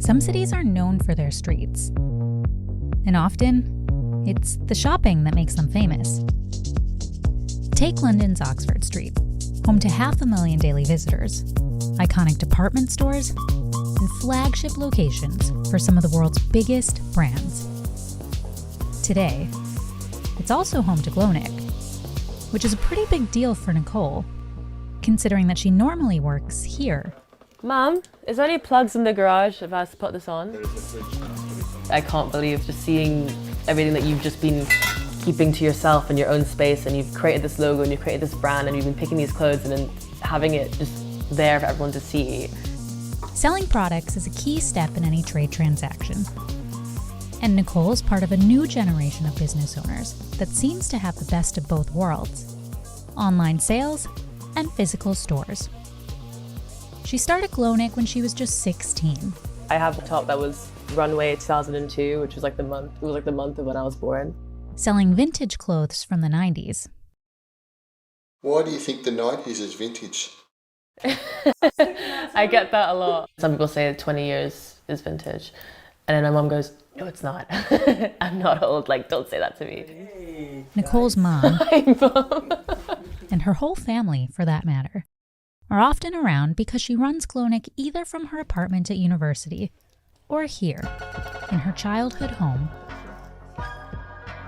Some cities are known for their streets, and often it's the shopping that makes them famous. Take London's Oxford Street, home to 500,000 daily visitors, iconic department stores, and flagship locations for some of the world's biggest brands. Today, it's also home to Glownic, which is a pretty big deal for Nicole, considering that she normally works here. Mom, is there any plugs in the garage if I was to put this on? I can't believe just seeing everything that you've just been keeping to yourself in your own space, and you've created this logo and you've created this brand and you've been picking these clothes and then having it just there for everyone to see. Selling products is a key step in any trade transaction. And Nicole is part of a new generation of business owners that seems to have the best of both worlds: online sales and physical stores. She started Glownic when she was just 16. I have a top that was Runway 2002, which was like the month, it was like the month of when I was born. Selling vintage clothes from the 90s. Why do you think the 90s is vintage? I get that a lot. Some people say that 20 years is vintage. And then my mom goes, no, it's not. I'm not old, like, don't say that to me. Nicole's mom, Hi, Mom. and her whole family, for that matter, are often around because she runs Glownic either from her apartment at university or here, in her childhood home.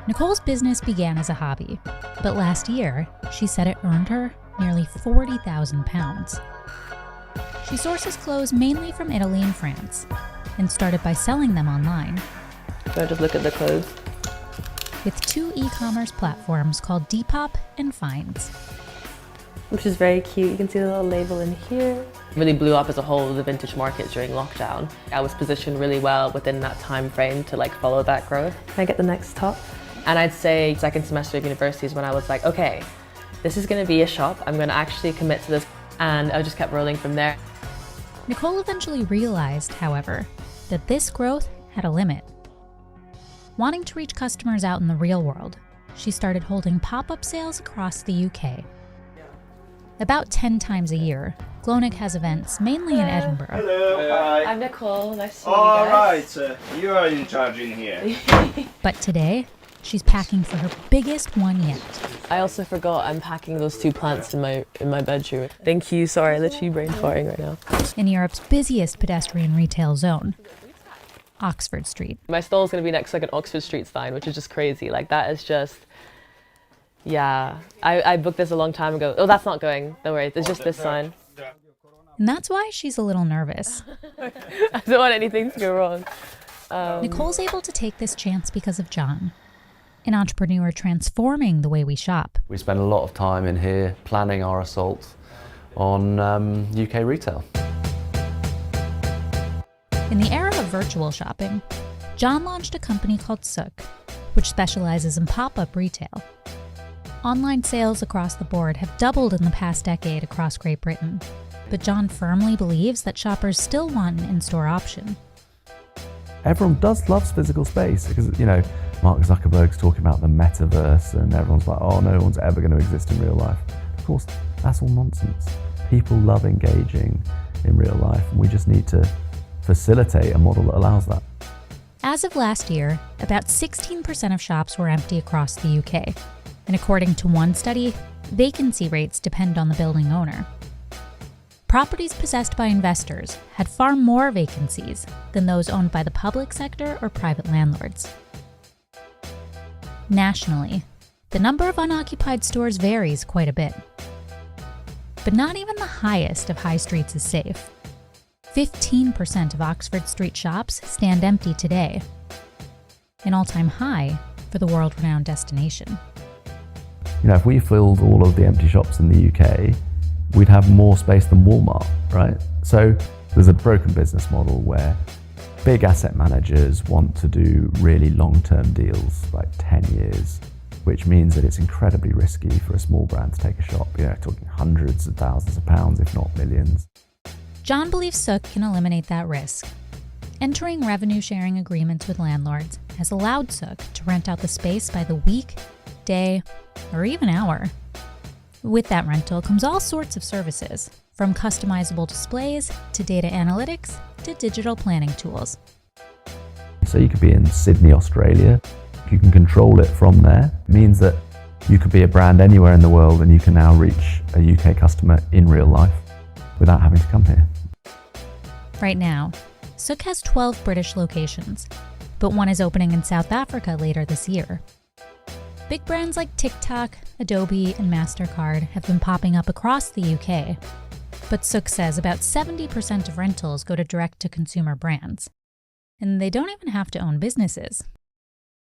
Nicole's business began as a hobby, but last year, she said it earned her nearly £40,000. She sources clothes mainly from Italy and France, and started by selling them online. So I just look at the clothes. With 2 e-commerce platforms called Depop and Finds. Which is very cute. You can see the little label in here. Really blew up as a whole, the vintage market during lockdown. I was positioned really well within that time frame to like follow that growth. Can I get the next top? And I'd say second semester of university is when I was like, okay, this is gonna be a shop. I'm gonna actually commit to this. And I just kept rolling from there. Nicole eventually realized, however, that this growth had a limit. Wanting to reach customers out in the real world, she started holding pop-up sales across the UK. About 10 times a year, Glownic has events mainly in Edinburgh. Hello, hi. I'm Nicole, nice to meet All you guys. right, you are in charge in here. But today, she's packing for her biggest one yet. I also forgot I'm packing those 2 plants in my bedroom. Thank you, sorry, literally brain farting right now. In Europe's busiest pedestrian retail zone, Oxford Street. My stall's gonna be next to like an Oxford Street sign, which is just crazy. Like that is just, yeah. I booked this a long time ago. Oh, that's not going, don't worry, there's just this sign. And that's why she's a little nervous. I don't want anything to go wrong. Nicole's able to take this chance because of John, an entrepreneur transforming the way we shop. We spend a lot of time in here planning our assault on UK retail. In the era of virtual shopping, John launched a company called Sook, which specializes in pop-up retail. Online sales across the board have doubled in the past decade across Great Britain, but John firmly believes that shoppers still want an in-store option. Everyone loves physical space because, you know, Mark Zuckerberg's talking about the metaverse and everyone's like, oh, no one's ever going to exist in real life. Of course, that's all nonsense. People love engaging in real life, and we just need to facilitate a model that allows that. As of last year, about 16% of shops were empty across the UK. And according to one study, vacancy rates depend on the building owner. Properties possessed by investors had far more vacancies than those owned by the public sector or private landlords. Nationally, the number of unoccupied stores varies quite a bit. But not even the highest of high streets is safe. 15% of Oxford Street shops stand empty today, an all-time high for the world-renowned destination. You know, if we filled all of the empty shops in the UK, we'd have more space than Walmart, right? So there's a broken business model where big asset managers want to do really long-term deals, like 10 years, which means that it's incredibly risky for a small brand to take a shop. You know, talking hundreds of thousands of pounds, if not millions. John believes Sook can eliminate that risk. Entering revenue-sharing agreements with landlords has allowed Sook to rent out the space by the week, day, or even hour. With that rental comes all sorts of services, from customizable displays to data analytics to digital planning tools. So you could be in Sydney, Australia. You can control it from there. It means that you could be a brand anywhere in the world and you can now reach a UK customer in real life without having to come here. Right now, Sook has 12 British locations, but one is opening in South Africa later this year. Big brands like TikTok, Adobe, and MasterCard have been popping up across the UK. But Sook says about 70% of rentals go to direct-to-consumer brands. And they don't even have to own businesses.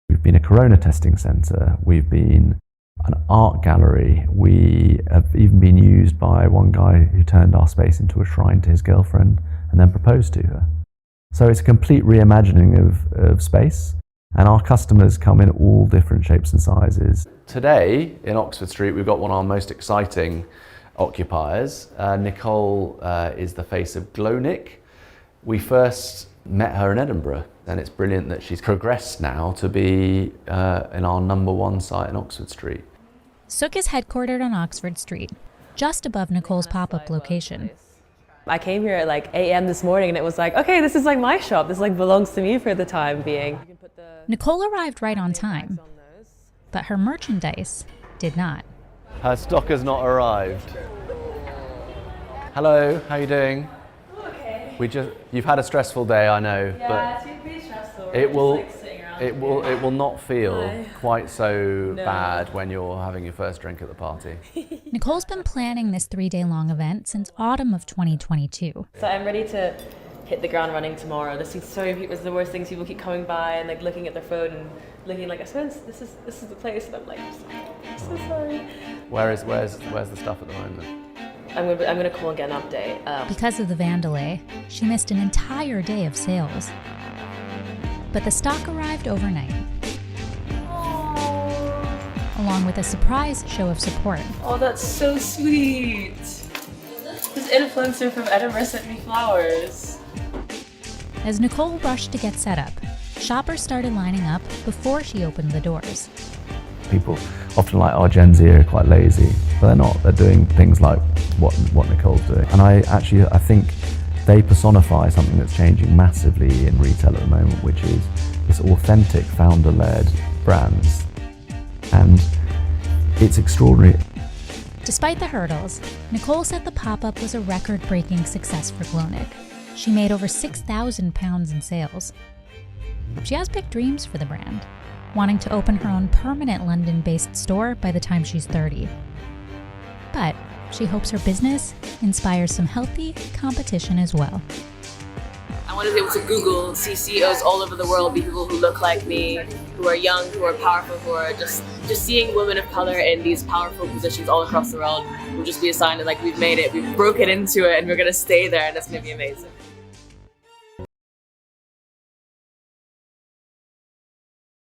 We've been a corona testing centre, we've been an art gallery, we have even been used by one guy who turned our space into a shrine to his girlfriend and then proposed to her. So it's a complete reimagining of space, and our customers come in all different shapes and sizes. Today in Oxford Street we've got one of our most exciting occupiers. Nicole is the face of Glownic. We first met her in Edinburgh, and it's brilliant that she's progressed now to be in our #1 site in Oxford Street. Sook is headquartered on Oxford Street, just above Nicole's pop-up location. I came here at like 8 a.m. this morning and it was like, okay, this is like my shop. This like belongs to me for the time being. Nicole arrived right on time, but her merchandise did not. Her stock has not arrived. Hello, how are you doing? Okay. You've had a stressful day, I know, Yeah, but it's been pretty stressful. it will not feel No. quite so No. bad when you're having your first drink at the party. Nicole's been planning this 3-day-long event since autumn of 2022. So I'm ready to hit the ground running tomorrow. There's so many people, it's the worst things, people keep coming by and like looking at their phone and looking like, I suppose this is the place, and I'm like, I'm so sorry. Where's the stuff at the moment? I'm gonna call and get an update. Because of the van delay, she missed an entire day of sales. But the stock arrived overnight, along with a surprise show of support. Oh, that's so sweet. This influencer from Edinburgh sent me flowers. As Nicole rushed to get set up, shoppers started lining up before she opened the doors. People often like, oh, Gen Z are quite lazy, but they're not. They're doing things like what Nicole's doing. And I think they personify something that's changing massively in retail at the moment, which is this authentic founder-led brands. And it's extraordinary. Despite the hurdles, Nicole said the pop-up was a record-breaking success for Glownic. She made over £6,000 in sales. She has big dreams for the brand, wanting to open her own permanent London-based store by the time she's 30. But she hopes her business inspires some healthy competition as well. I want to be able to Google, see CEOs all over the world, be people who look like me, who are young, who are powerful, who are just seeing women of color in these powerful positions all across the world will just be a sign that like we've made it, we've broken into it, and we're going to stay there, and it's going to be amazing.